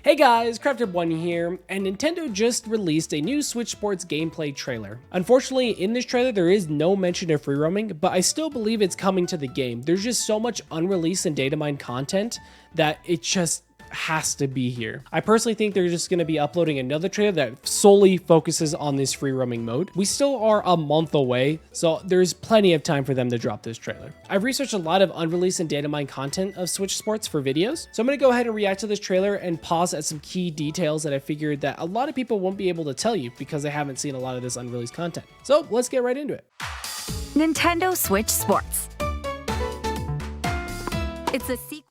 Hey guys, Crafty1 here, and Nintendo just released a new Switch Sports gameplay trailer. Unfortunately, in this trailer there is no mention of free roaming, but I still believe it's coming to the game. There's just so much unreleased and data mined content that it just has to be here. I personally think they're just going to be uploading another trailer that solely focuses on this free roaming mode. We still are a month away, so there's plenty of time for them to drop this trailer. I've researched a lot of unreleased and data mined content of Switch Sports for videos, so I'm going to go ahead and react to this trailer and pause at some key details that I figured that a lot of people won't be able to tell you because they haven't seen a lot of this unreleased content. So let's get right into it. Nintendo Switch Sports. It's a sequel.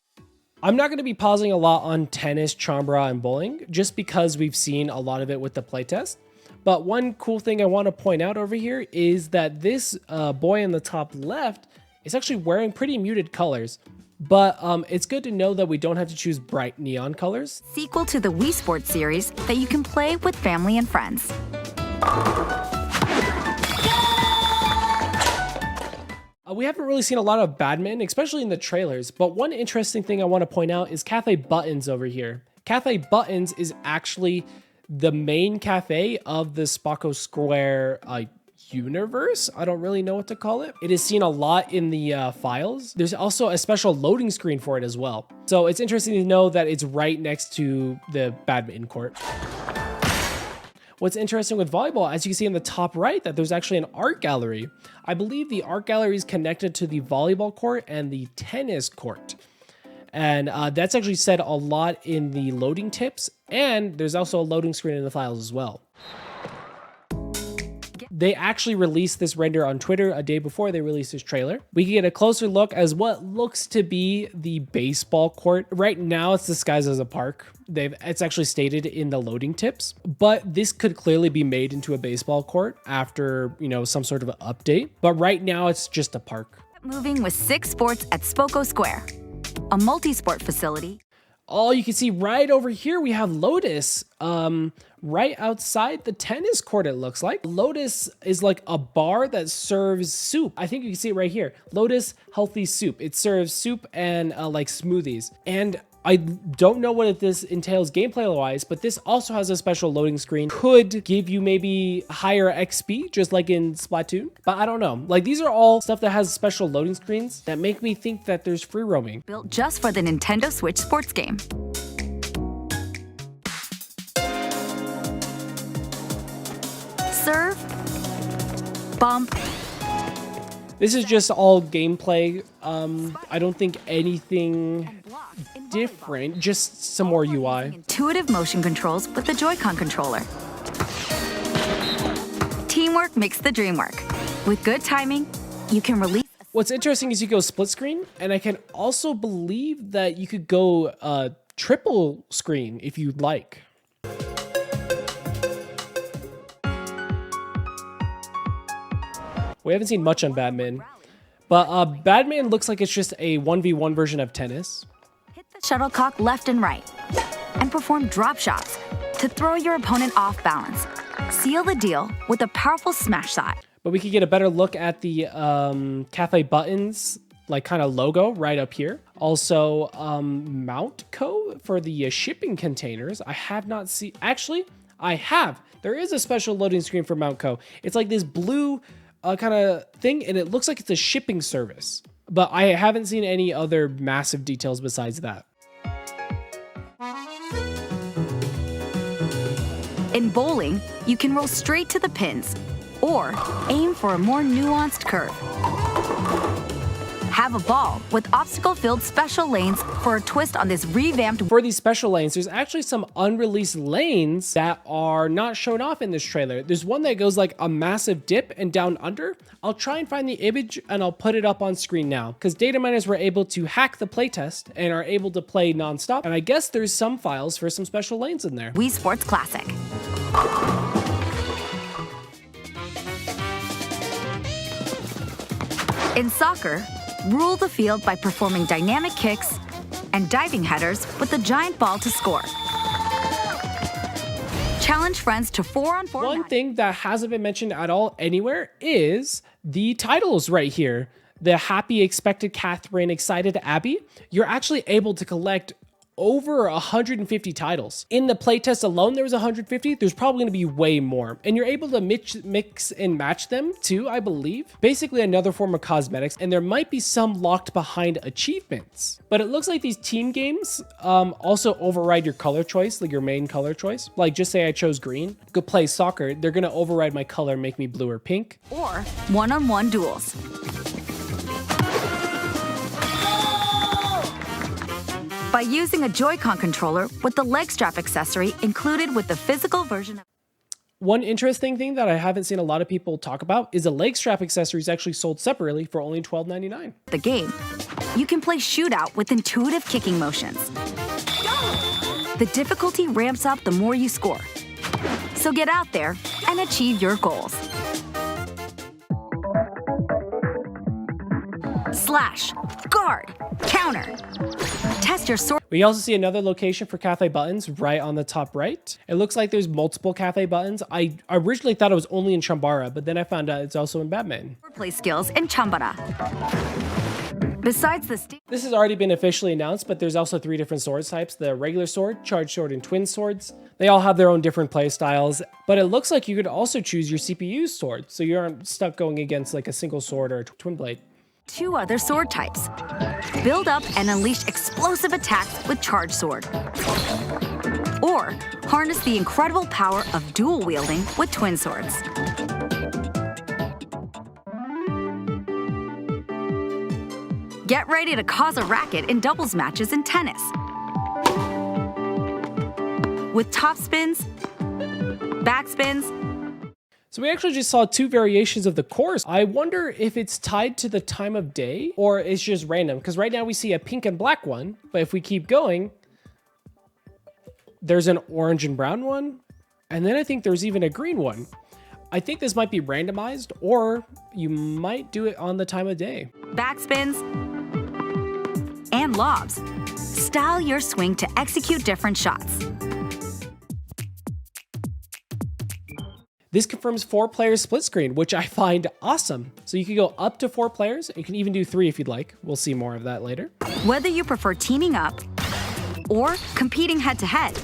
I'm not going to be pausing a lot on tennis, chambra, and bowling, just because we've seen a lot of it with the playtest. But one cool thing I want to point out over here is that this boy in the top left is actually wearing pretty muted colors. But it's good to know that we don't have to choose bright neon colors. Sequel to the Wii Sports series that you can play with family and friends. We haven't really seen a lot of badminton, especially in the trailers, but one interesting thing I want to point out is Cafe Buttons over here. Cafe Buttons is actually the main cafe of the Spocco Square universe. I don't really know what to call it. It is seen a lot in the files. There's also a special loading screen for it as well. So it's interesting to know that it's right next to the badminton court. What's interesting with volleyball, as you can see in the top right, that there's actually an art gallery. I believe the art gallery is connected to the volleyball court and the tennis court. And that's actually said a lot in the loading tips. And there's also a loading screen in the files as well. They actually released this render on Twitter a day before they released this trailer. We can get a closer look as what looks to be the baseball court. Right now it's disguised as a park. It's actually stated in the loading tips, but this could clearly be made into a baseball court after, some sort of an update. But right now it's just a park. Moving with 6 sports at Spocco Square, a multi-sport facility. Oh, you can see right over here we have Lotus right outside the tennis court, it looks like. Lotus is like a bar that serves soup. I think you can see it right here. Lotus Healthy Soup. It serves soup and like smoothies. And I don't know what this entails gameplay-wise, but this also has a special loading screen. Could give you maybe higher XP, just like in Splatoon. But I don't know. Like, these are all stuff that has special loading screens that make me think that there's free roaming. Built just for the Nintendo Switch Sports game. Serve. Bump. This is just all gameplay. I don't think anything different, just some more UI. Intuitive motion controls with the Joy-Con controller. Teamwork makes the dream work. With good timing, you can release. What's interesting is you go split screen, and I can also believe that you could go triple screen if you'd like. We haven't seen much on badminton, but badminton looks like it's just a 1v1 version of tennis. Hit the shuttlecock left and right, and perform drop shots to throw your opponent off balance. Seal the deal with a powerful smash shot. But we could get a better look at the Cafe Buttons, like kind of logo right up here. Also, Mount Co for the shipping containers. I have not seen, actually, I have. There is a special loading screen for Mount Co. It's like this blue kind of thing, and it looks like it's a shipping service. But I haven't seen any other massive details besides that. In bowling, you can roll straight to the pins or aim for a more nuanced curve. Have a ball with obstacle-filled special lanes for a twist on this revamped. For these special lanes, there's actually some unreleased lanes that are not shown off in this trailer. There's one that goes like a massive dip and down under. I'll try and find the image and I'll put it up on screen now, because data miners were able to hack the playtest and are able to play nonstop. And I guess there's some files for some special lanes in there. Wii Sports Classic. In soccer, rule the field by performing dynamic kicks and diving headers with a giant ball to score. Challenge friends to 4-on-4. One thing that hasn't been mentioned at all anywhere is the titles right here. The Happy Expected Catherine, Excited Abby. You're actually able to collect over 150 titles. In the playtest alone, there was 150. There's probably going to be way more. And you're able to mix and match them too, I believe. Basically another form of cosmetics, and there might be some locked behind achievements. But it looks like these team games also override your color choice, like your main color choice. Like just say I chose green, go play soccer, they're going to override my color, make me blue or pink. Or one-on-one duels. By using a Joy-Con controller with the leg strap accessory included with the physical version of... One interesting thing that I haven't seen a lot of people talk about is the leg strap accessory is actually sold separately for only $12.99. The game, you can play shootout with intuitive kicking motions. The difficulty ramps up the more you score. So get out there and achieve your goals. Slash, guard, counter. Test your sword. We also see another location for cafe buttons right on the top right. It looks like there's multiple cafe buttons. I originally thought it was only in Chambara, but then I found out it's also in Batman. Play skills in Chambara. Besides the this has already been officially announced, but there's also 3 different sword types: the regular sword, charged sword, and twin swords. They all have their own different play styles, but it looks like you could also choose your CPU sword, so you aren't stuck going against like a single sword or a twin blade. 2 other sword types. Build up and unleash explosive attacks with charged sword. Or harness the incredible power of dual wielding with twin swords. Get ready to cause a racket in doubles matches in tennis. With top spins, back spins. So we actually just saw 2 variations of the course. I wonder if it's tied to the time of day or it's just random, because right now we see a pink and black one, but if we keep going, there's an orange and brown one, and then I think there's even a green one. I think this might be randomized, or you might do it on the time of day. Back spins and lobs. Style your swing to execute different shots. This confirms 4-player split screen, which I find awesome. So you can go up to 4 players. You can even do 3 if you'd like. We'll see more of that later. Whether you prefer teaming up or competing head-to-head,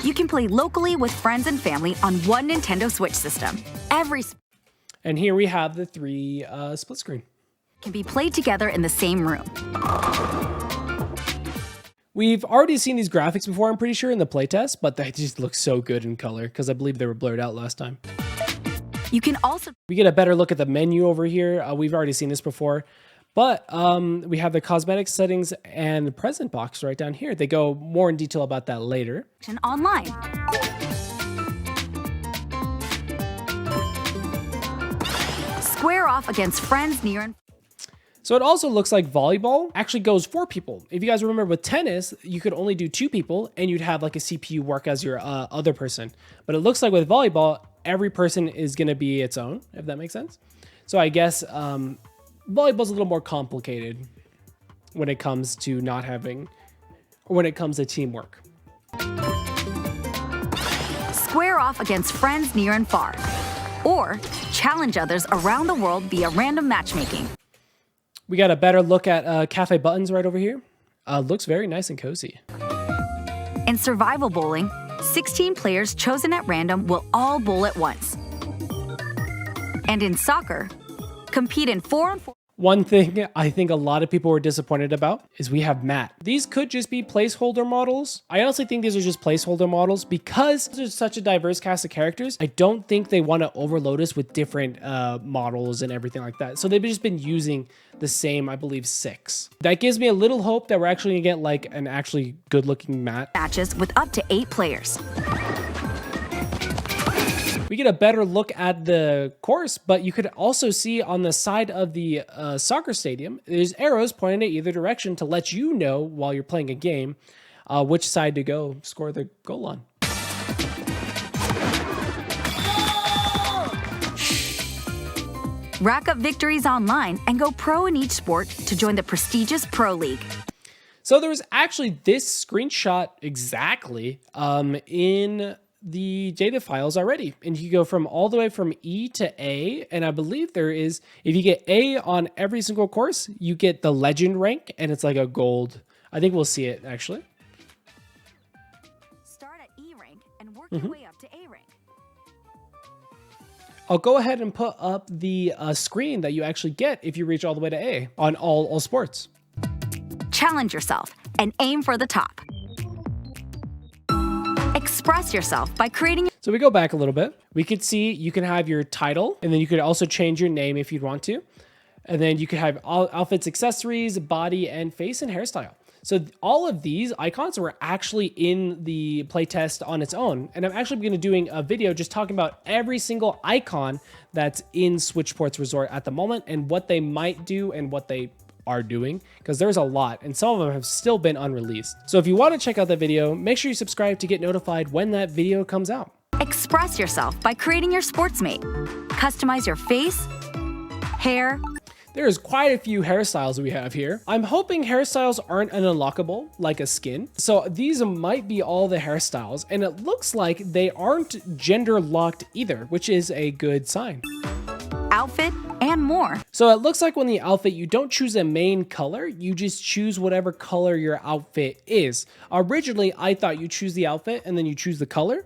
you can play locally with friends and family on one Nintendo Switch system. And here we have the 3 split screen. Can be played together in the same room. We've already seen these graphics before, I'm pretty sure, in the playtest, but they just look so good in color because I believe they were blurred out last time. You can also... We get a better look at the menu over here. We've already seen this before, but we have the cosmetic settings and the present box right down here. They go more in detail about that later. Online. Square off against friends near and... So it also looks like volleyball actually goes 4 people. If you guys remember with tennis, you could only do 2 people and you'd have like a CPU work as your other person. But it looks like with volleyball, every person is going to be its own, if that makes sense. So I guess volleyball's a little more complicated when it comes to not having, or when it comes to teamwork. Square off against friends near and far. Or challenge others around the world via random matchmaking. We got a better look at cafe buttons right over here. Looks very nice and cozy. In survival bowling, 16 players chosen at random will all bowl at once. And in soccer, compete in 4-on-4. One thing I think a lot of people were disappointed about is we have Matt. These could just be placeholder models. I honestly think these are just placeholder models because there's such a diverse cast of characters. I don't think they want to overload us with different models and everything like that. So they've just been using the same, I believe, 6. That gives me a little hope that we're actually gonna get like an actually good looking Matt. Matches with up to 8 players. We get a better look at the course, but you could also see on the side of the soccer stadium, there's arrows pointing in either direction to let you know while you're playing a game which side to go score the goal on. Rack up victories online and go pro in each sport to join the prestigious Pro League. So there was actually this screenshot exactly in the data files already, and you go from all the way from E to A, and I believe there is, if you get A on every single course, you get the legend rank, and it's like a gold. I think we'll see it actually. Start at E rank and work your way up to A rank. I'll go ahead and put up the screen that you actually get if you reach all the way to A on all sports. Challenge yourself and aim for the top. Express yourself by creating. So we go back a little bit. We could see you can have your title, and then you could also change your name if you'd want to. And then you could have all outfits, accessories, body, and face and hairstyle. So all of these icons were actually in the playtest on its own. And I'm actually going to be doing a video just talking about every single icon that's in Switchports Resort at the moment and what they might do and what they are doing, because there's a lot and some of them have still been unreleased. So if you want to check out that video, make sure you subscribe to get notified when that video comes out. Express yourself by creating your sportsmate. Customize your face, hair. There's quite a few hairstyles we have here. I'm hoping hairstyles aren't an unlockable like a skin. So these might be all the hairstyles, and it looks like they aren't gender locked either, which is a good sign. Outfit and more. So it looks like when the outfit, you don't choose a main color, you just choose whatever color your outfit is. Originally, I thought you choose the outfit and then you choose the color,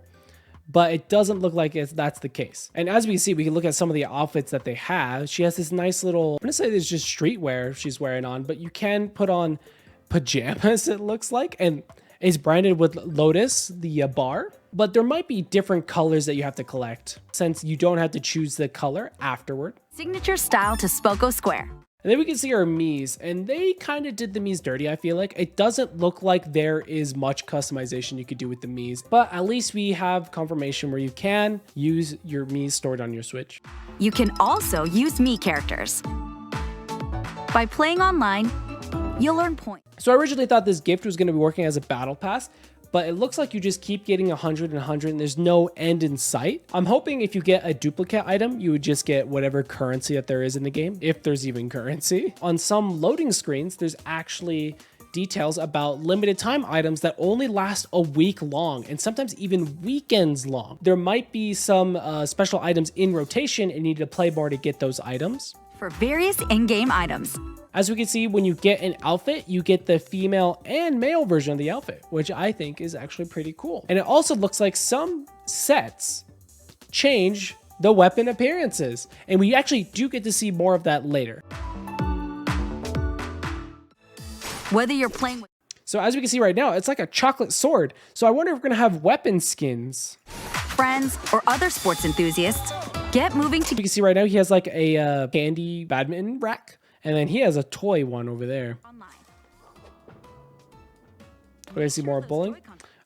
but it doesn't look like that's the case. And as we see, we can look at some of the outfits that they have. She has this nice little, I'm gonna say it's just streetwear she's wearing on, but you can put on pajamas, it looks like, and it's branded with Lotus, the bar. But there might be different colors that you have to collect since you don't have to choose the color afterward. Signature style to Spocco Square. And then we can see our Miis, and they kind of did the Miis dirty, I feel like. It doesn't look like there is much customization you could do with the Miis, but at least we have confirmation where you can use your Miis stored on your Switch. You can also use Mii characters. By playing online, you'll earn points. So I originally thought this gift was going to be working as a battle pass, but it looks like you just keep getting 100 and 100 and there's no end in sight. I'm hoping if you get a duplicate item, you would just get whatever currency that there is in the game, if there's even currency. On some loading screens, there's actually details about limited time items that only last a week long and sometimes even weekends long. There might be some special items in rotation and you need to play more to get those items. For various in-game items. As we can see, when you get an outfit, you get the female and male version of the outfit, which I think is actually pretty cool. And it also looks like some sets change the weapon appearances, and we actually do get to see more of that later. Whether you're playing with So as we can see right now, it's like a chocolate sword. So I wonder if we're gonna have weapon skins. friends or other sports enthusiasts, get moving to. You can see right now he has like a candy badminton rack. And then he has a toy one over there. We're gonna see more bowling.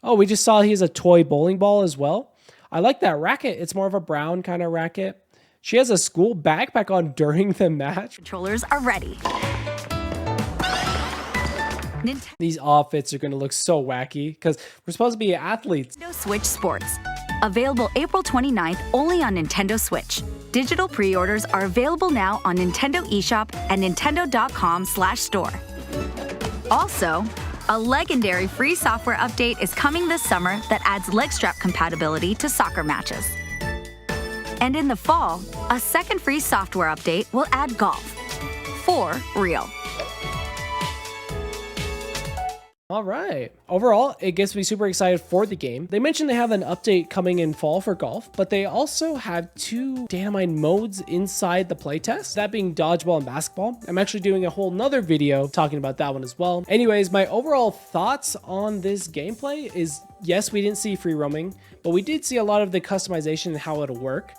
Oh, we just saw he has a toy bowling ball as well. I like that racket. It's more of a brown kind of racket. She has a school backpack on during the match. Controllers are ready. These outfits are gonna look so wacky because we're supposed to be athletes. Nintendo Switch Sports. Available April 29th only on Nintendo Switch. Digital pre-orders are available now on Nintendo eShop and Nintendo.com/store. Also, a legendary free software update is coming this summer that adds leg strap compatibility to soccer matches. And in the fall, a second free software update will add golf. For real. All right. Overall, it gets me super excited for the game. They mentioned they have an update coming in fall for golf, but they also have 2 Dynamite modes inside the playtest, that being dodgeball and basketball. I'm actually doing a whole nother video talking about that one as well. Anyways, my overall thoughts on this gameplay is, yes, we didn't see free roaming, but we did see a lot of the customization and how it'll work.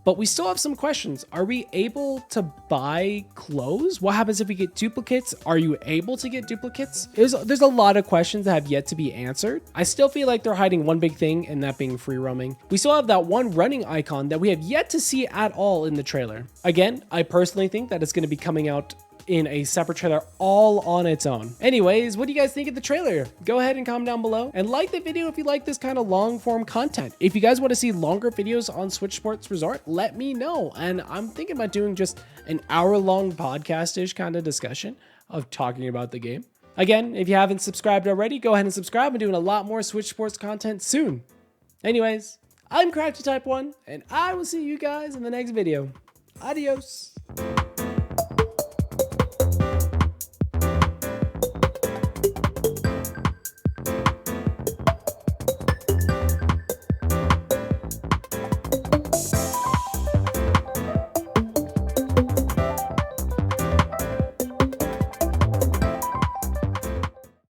But we still have some questions. Are we able to buy clothes? What happens if we get duplicates? Are you able to get duplicates? There's a lot of questions that have yet to be answered. I still feel like they're hiding one big thing, and that being free roaming. We still have that one running icon that we have yet to see at all in the trailer. Again, I personally think that it's going to be coming out in a separate trailer all on its own. Anyways, what do you guys think of the trailer? Go ahead and comment down below and like the video if you like this kind of long form content. If you guys want to see longer videos on Switchports Resort, let me know. And I'm thinking about doing just an hour-long podcast-ish kind of discussion of talking about the game. Again, if you haven't subscribed already, go ahead and subscribe. I'm doing a lot more Switchports content soon. Anyways, I'm Crafty Type 1, and I will see you guys in the next video. Adios.